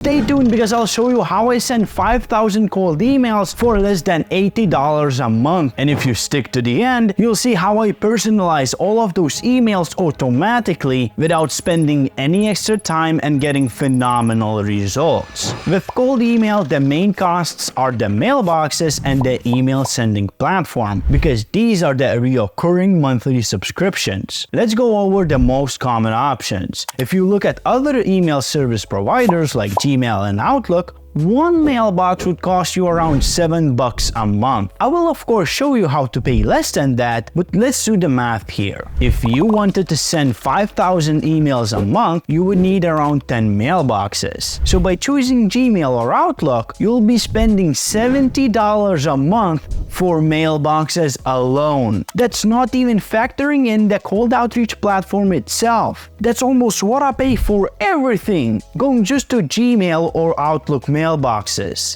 Stay tuned because I'll show you how I send 5,000 cold emails for less than $80 a month. And if you stick to the end, you'll see how I personalize all of those emails automatically without spending any extra time and getting phenomenal results. With cold email, the main costs are the mailboxes and the email sending platform because these are the recurring monthly subscriptions. Let's go over the most common options. If you look at other email service providers like Gmail and Outlook, one mailbox would cost you around $7 a month. I will of course show you how to pay less than that, but let's do the math here. If you wanted to send 5,000 emails a month, you would need around 10 mailboxes. So by choosing Gmail or Outlook, you'll be spending $70 a month for mailboxes alone. That's not even factoring in the cold outreach platform itself. That's almost what I pay for everything, going just to Gmail or Outlook mailboxes.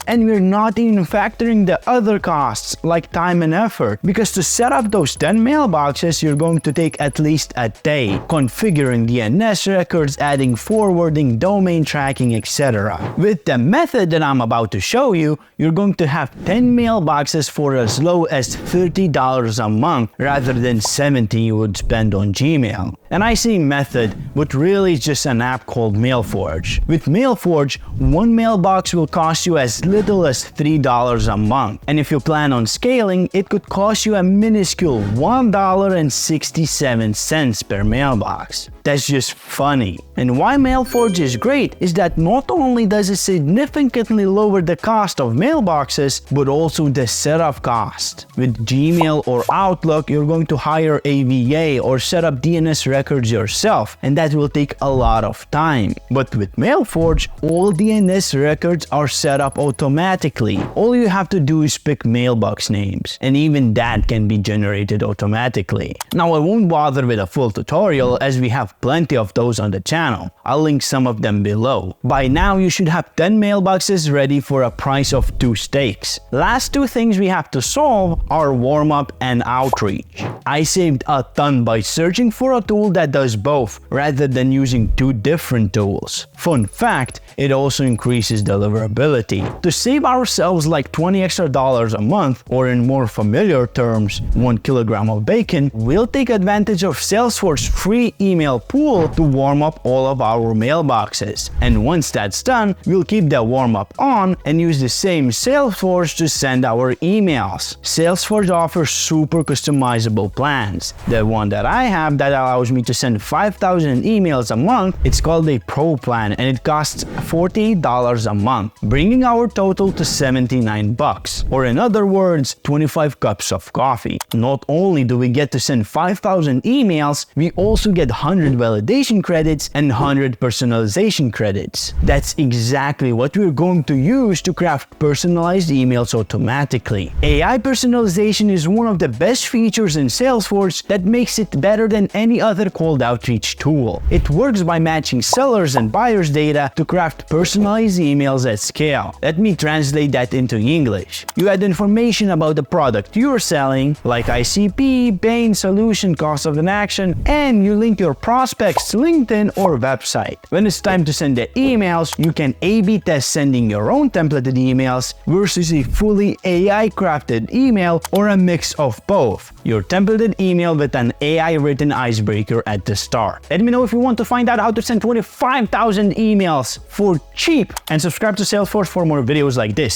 And we're not even factoring the other costs like time and effort, because to set up those 10 mailboxes, you're going to take at least a day configuring DNS records, adding forwarding, domain tracking, etc. With the method that I'm about to show you, you're going to have 10 mailboxes for as low as $30 a month rather than $70 you would spend on Gmail. And I say method, but really it's just an app called Mailforge. With Mailforge, one mailbox will cost you as little as $3 a month. And if you plan on scaling, it could cost you a minuscule $1.67 per mailbox. That's just funny. And why Mailforge is great is that not only does it significantly lower the cost of mailboxes, but also the setup cost. With Gmail or Outlook, you're going to hire a VA or set up DNS records yourself, and that will take a lot of time. But with Mailforge, all DNS records are set up automatically. All you have to do is pick mailbox names, and even that can be generated automatically. Now I won't bother with a full tutorial as we have plenty of those on the channel. I'll link some of them below. By now you should have 10 mailboxes ready for a price of 2 steaks. Last two things we have to solve are warm-up and outreach. I saved a ton by searching for a tool that does both rather than using two different tools. Fun fact, it also increases deliverability. To save ourselves like $20 extra a month, or in more familiar terms, 1 kilogram of bacon, we'll take advantage of Salesforge's free email pool to warm up all of our mailboxes. And once that's done, we'll keep the warm up on and use the same Salesforge to send our emails. Salesforge offers super customizable plans. The one that I have that allows me to send 5,000 emails a month, it's called a Pro plan and it costs $48 a month, bringing our total to $79, or in other words, 25 cups of coffee. Not only do we get to send 5,000 emails, we also get 100 validation credits and 100 personalization credits. That's exactly what we're going to use to craft personalized emails automatically. AI personalization is one of the best features in Salesforge that makes it better than any other cold outreach tool. It works by matching sellers and buyers' data to craft personalized emails at scale. Let me translate that into English. You add information about the product you're selling, like ICP, pain, solution, cost of an action, and you link your prospects to LinkedIn or website. When it's time to send the emails, you can A/B test sending your own templated emails versus a fully AI crafted email or a mix of both. Your templated email with an AI written icebreaker at the start. Let me know if you want to find out how to send 25,000 emails for cheap, and subscribe to Salesforge for more videos like this.